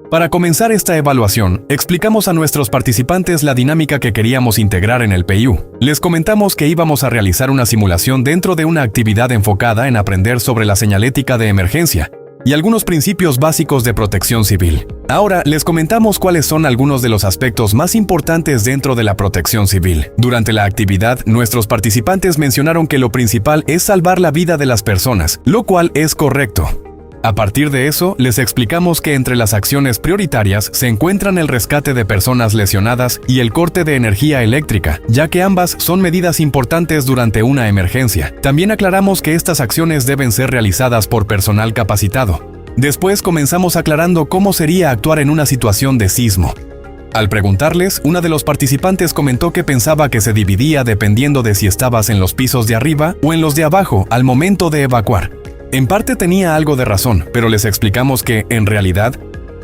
Para comenzar esta evaluación, explicamos a nuestros participantes la dinámica que queríamos integrar en el PIU. Les comentamos que íbamos a realizar una simulación dentro de una actividad enfocada en aprender sobre la señalética de emergencia y algunos principios básicos de protección civil. Ahora les comentamos cuáles son algunos de los aspectos más importantes dentro de la protección civil. Durante la actividad, nuestros participantes mencionaron que lo principal es salvar la vida de las personas, lo cual es correcto. A partir de eso, les explicamos que entre las acciones prioritarias se encuentran el rescate de personas lesionadas y el corte de energía eléctrica, ya que ambas son medidas importantes durante una emergencia. También aclaramos que estas acciones deben ser realizadas por personal capacitado. Después comenzamos aclarando cómo sería actuar en una situación de sismo. Al preguntarles, una de los participantes comentó que pensaba que se dividía dependiendo de si estabas en los pisos de arriba o en los de abajo al momento de evacuar. En parte tenía algo de razón, pero les explicamos que, en realidad,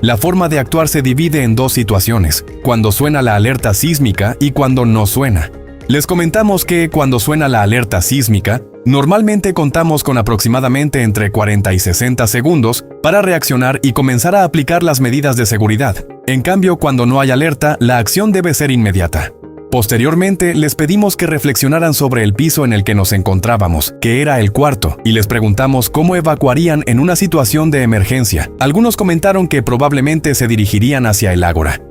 la forma de actuar se divide en dos situaciones, cuando suena la alerta sísmica y cuando no suena. Les comentamos que cuando suena la alerta sísmica, normalmente contamos con aproximadamente entre 40 y 60 segundos para reaccionar y comenzar a aplicar las medidas de seguridad. En cambio, cuando no hay alerta, la acción debe ser inmediata. Posteriormente, les pedimos que reflexionaran sobre el piso en el que nos encontrábamos, que era el cuarto, y les preguntamos cómo evacuarían en una situación de emergencia. Algunos comentaron que probablemente se dirigirían hacia el ágora.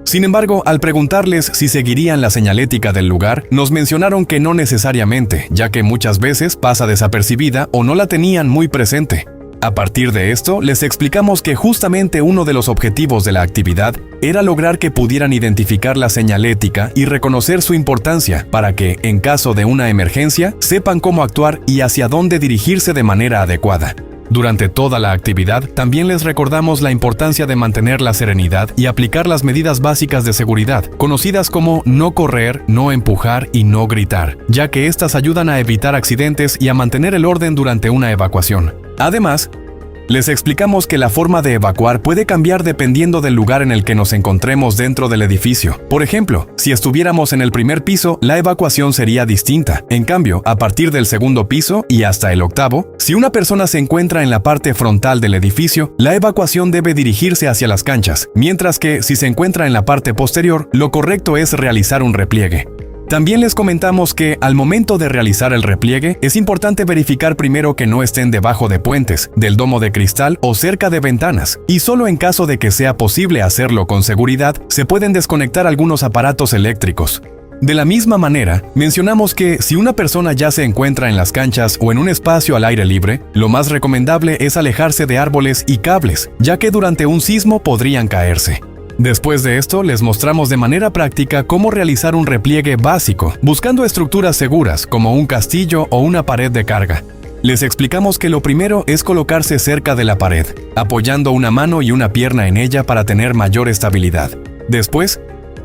Sin embargo, al preguntarles si seguirían la señalética del lugar, nos mencionaron que no necesariamente, ya que muchas veces pasa desapercibida o no la tenían muy presente. A partir de esto, les explicamos que justamente uno de los objetivos de la actividad era lograr que pudieran identificar la señalética y reconocer su importancia para que, en caso de una emergencia, sepan cómo actuar y hacia dónde dirigirse de manera adecuada. Durante toda la actividad, también les recordamos la importancia de mantener la serenidad y aplicar las medidas básicas de seguridad, conocidas como no correr, no empujar y no gritar, ya que estas ayudan a evitar accidentes y a mantener el orden durante una evacuación. Además, les explicamos que la forma de evacuar puede cambiar dependiendo del lugar en el que nos encontremos dentro del edificio. Por ejemplo, si estuviéramos en el primer piso, la evacuación sería distinta. En cambio, a partir del segundo piso y hasta el octavo, si una persona se encuentra en la parte frontal del edificio, la evacuación debe dirigirse hacia las canchas, mientras que si se encuentra en la parte posterior, lo correcto es realizar un repliegue. También les comentamos que, al momento de realizar el repliegue, es importante verificar primero que no estén debajo de puentes, del domo de cristal o cerca de ventanas, y solo en caso de que sea posible hacerlo con seguridad, se pueden desconectar algunos aparatos eléctricos. De la misma manera, mencionamos que si una persona ya se encuentra en las canchas o en un espacio al aire libre, lo más recomendable es alejarse de árboles y cables, ya que durante un sismo podrían caerse. Después de esto, les mostramos de manera práctica cómo realizar un repliegue básico, buscando estructuras seguras como un castillo o una pared de carga. Les explicamos que lo primero es colocarse cerca de la pared, apoyando una mano y una pierna en ella para tener mayor estabilidad. Después,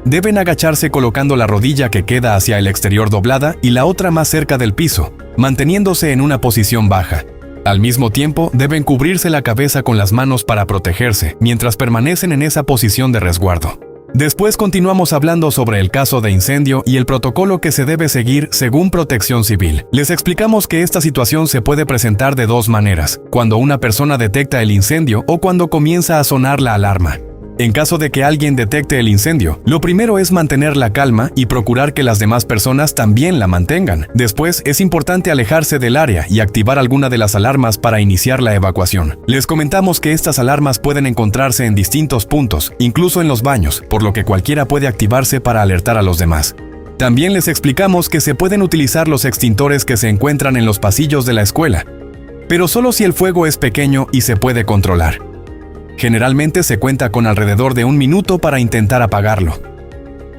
deben agacharse colocando la rodilla que queda hacia el exterior doblada y la otra más cerca del piso, manteniéndose en una posición baja. Al mismo tiempo, deben cubrirse la cabeza con las manos para protegerse, mientras permanecen en esa posición de resguardo. Después continuamos hablando sobre el caso de incendio y el protocolo que se debe seguir según Protección Civil. Les explicamos que esta situación se puede presentar de dos maneras: cuando una persona detecta el incendio o cuando comienza a sonar la alarma. En caso de que alguien detecte el incendio, lo primero es mantener la calma y procurar que las demás personas también la mantengan. Después, es importante alejarse del área y activar alguna de las alarmas para iniciar la evacuación. Les comentamos que estas alarmas pueden encontrarse en distintos puntos, incluso en los baños, por lo que cualquiera puede activarse para alertar a los demás. También les explicamos que se pueden utilizar los extintores que se encuentran en los pasillos de la escuela, pero solo si el fuego es pequeño y se puede controlar. Generalmente se cuenta con alrededor de 1 minuto para intentar apagarlo.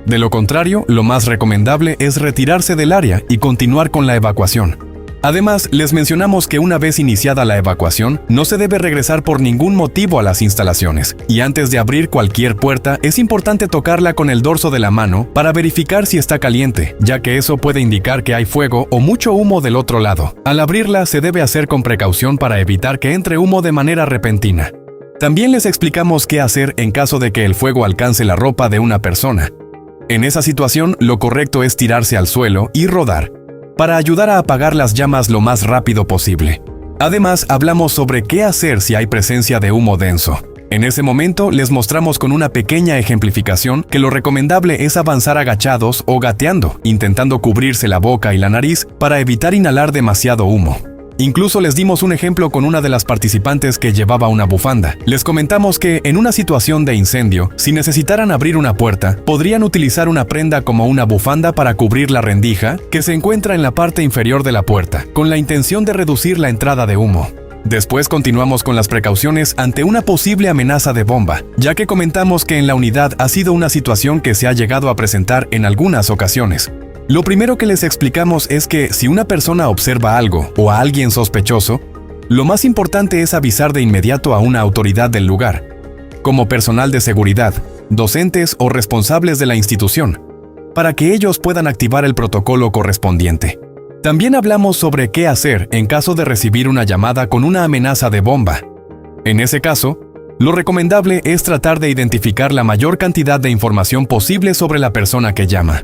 De lo contrario, lo más recomendable es retirarse del área y continuar con la evacuación. Además, les mencionamos que una vez iniciada la evacuación, no se debe regresar por ningún motivo a las instalaciones, y antes de abrir cualquier puerta, es importante tocarla con el dorso de la mano para verificar si está caliente, ya que eso puede indicar que hay fuego o mucho humo del otro lado. Al abrirla, se debe hacer con precaución para evitar que entre humo de manera repentina. También les explicamos qué hacer en caso de que el fuego alcance la ropa de una persona. En esa situación, lo correcto es tirarse al suelo y rodar, para ayudar a apagar las llamas lo más rápido posible. Además, hablamos sobre qué hacer si hay presencia de humo denso. En ese momento les mostramos con una pequeña ejemplificación que lo recomendable es avanzar agachados o gateando, intentando cubrirse la boca y la nariz para evitar inhalar demasiado humo. Incluso les dimos un ejemplo con una de las participantes que llevaba una bufanda. Les comentamos que en una situación de incendio, si necesitaran abrir una puerta, podrían utilizar una prenda como una bufanda para cubrir la rendija que se encuentra en la parte inferior de la puerta, con la intención de reducir la entrada de humo. Después continuamos con las precauciones ante una posible amenaza de bomba, ya que comentamos que en la unidad ha sido una situación que se ha llegado a presentar en algunas ocasiones. Lo primero que les explicamos es que si una persona observa algo o a alguien sospechoso, lo más importante es avisar de inmediato a una autoridad del lugar, como personal de seguridad, docentes o responsables de la institución, para que ellos puedan activar el protocolo correspondiente. También hablamos sobre qué hacer en caso de recibir una llamada con una amenaza de bomba. En ese caso, lo recomendable es tratar de identificar la mayor cantidad de información posible sobre la persona que llama.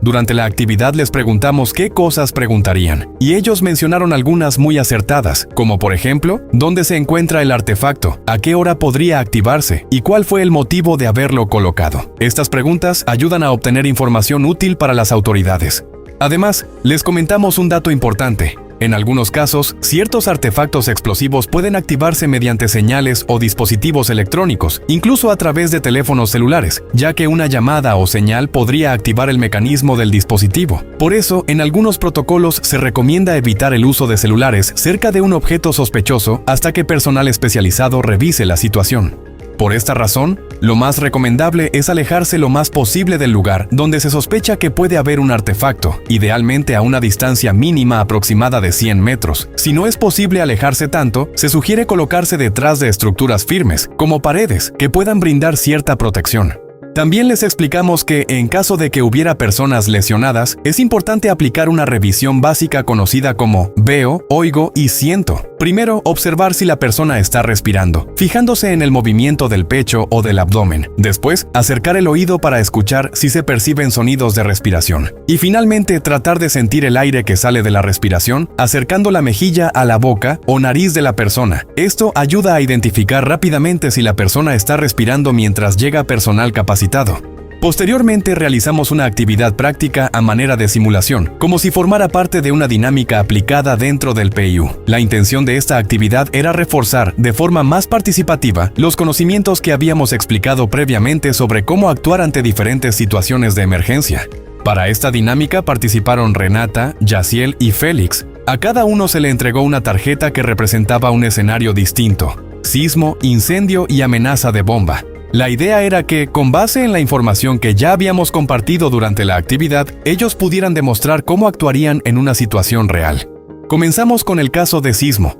Durante la actividad les preguntamos qué cosas preguntarían, y ellos mencionaron algunas muy acertadas, como por ejemplo, ¿dónde se encuentra el artefacto? ¿A qué hora podría activarse? ¿Y cuál fue el motivo de haberlo colocado? Estas preguntas ayudan a obtener información útil para las autoridades. Además, les comentamos un dato importante. En algunos casos, ciertos artefactos explosivos pueden activarse mediante señales o dispositivos electrónicos, incluso a través de teléfonos celulares, ya que una llamada o señal podría activar el mecanismo del dispositivo. Por eso, en algunos protocolos se recomienda evitar el uso de celulares cerca de un objeto sospechoso hasta que personal especializado revise la situación. Por esta razón, lo más recomendable es alejarse lo más posible del lugar donde se sospecha que puede haber un artefacto, idealmente a una distancia mínima aproximada de 100 metros. Si no es posible alejarse tanto, se sugiere colocarse detrás de estructuras firmes, como paredes, que puedan brindar cierta protección. También les explicamos que, en caso de que hubiera personas lesionadas, es importante aplicar una revisión básica conocida como veo, oigo y siento. Primero, observar si la persona está respirando, fijándose en el movimiento del pecho o del abdomen. Después, acercar el oído para escuchar si se perciben sonidos de respiración. Y finalmente, tratar de sentir el aire que sale de la respiración, acercando la mejilla a la boca o nariz de la persona. Esto ayuda a identificar rápidamente si la persona está respirando mientras llega personal capacitado. Posteriormente realizamos una actividad práctica a manera de simulación, como si formara parte de una dinámica aplicada dentro del PIU. La intención de esta actividad era reforzar de forma más participativa los conocimientos que habíamos explicado previamente sobre cómo actuar ante diferentes situaciones de emergencia. Para esta dinámica participaron Renata, Yaciel y Félix. A cada uno se le entregó una tarjeta que representaba un escenario distinto: sismo, incendio y amenaza de bomba. La idea era que, con base en la información que ya habíamos compartido durante la actividad, ellos pudieran demostrar cómo actuarían en una situación real. Comenzamos con el caso de sismo,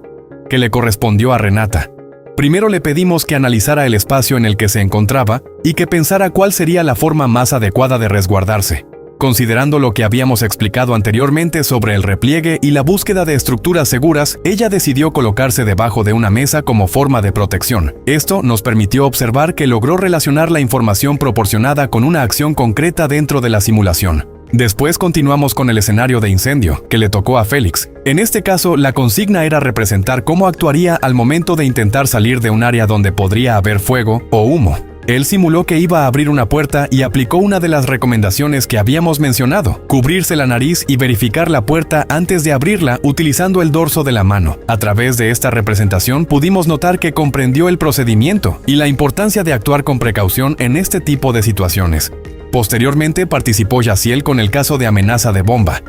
que le correspondió a Renata. Primero le pedimos que analizara el espacio en el que se encontraba y que pensara cuál sería la forma más adecuada de resguardarse. Considerando lo que habíamos explicado anteriormente sobre el repliegue y la búsqueda de estructuras seguras, ella decidió colocarse debajo de una mesa como forma de protección. Esto nos permitió observar que logró relacionar la información proporcionada con una acción concreta dentro de la simulación. Después continuamos con el escenario de incendio, que le tocó a Félix. En este caso, la consigna era representar cómo actuaría al momento de intentar salir de un área donde podría haber fuego o humo. Él simuló que iba a abrir una puerta y aplicó una de las recomendaciones que habíamos mencionado: cubrirse la nariz y verificar la puerta antes de abrirla utilizando el dorso de la mano. A través de esta representación pudimos notar que comprendió el procedimiento y la importancia de actuar con precaución en este tipo de situaciones. Posteriormente participó Yaciel con el caso de amenaza de bomba.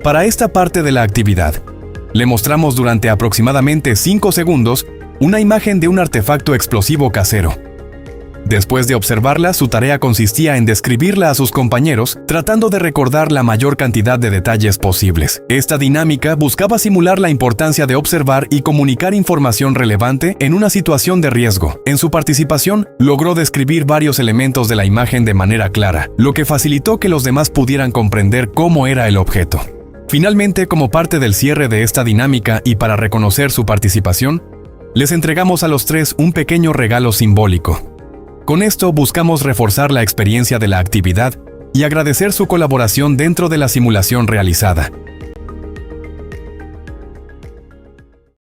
Para esta parte de la actividad, le mostramos durante aproximadamente 5 segundos una imagen de un artefacto explosivo casero. Después de observarla, su tarea consistía en describirla a sus compañeros, tratando de recordar la mayor cantidad de detalles posibles. Esta dinámica buscaba simular la importancia de observar y comunicar información relevante en una situación de riesgo. En su participación, logró describir varios elementos de la imagen de manera clara, lo que facilitó que los demás pudieran comprender cómo era el objeto. Finalmente, como parte del cierre de esta dinámica y para reconocer su participación, les entregamos a los 3 un pequeño regalo simbólico. Con esto buscamos reforzar la experiencia de la actividad y agradecer su colaboración dentro de la simulación realizada.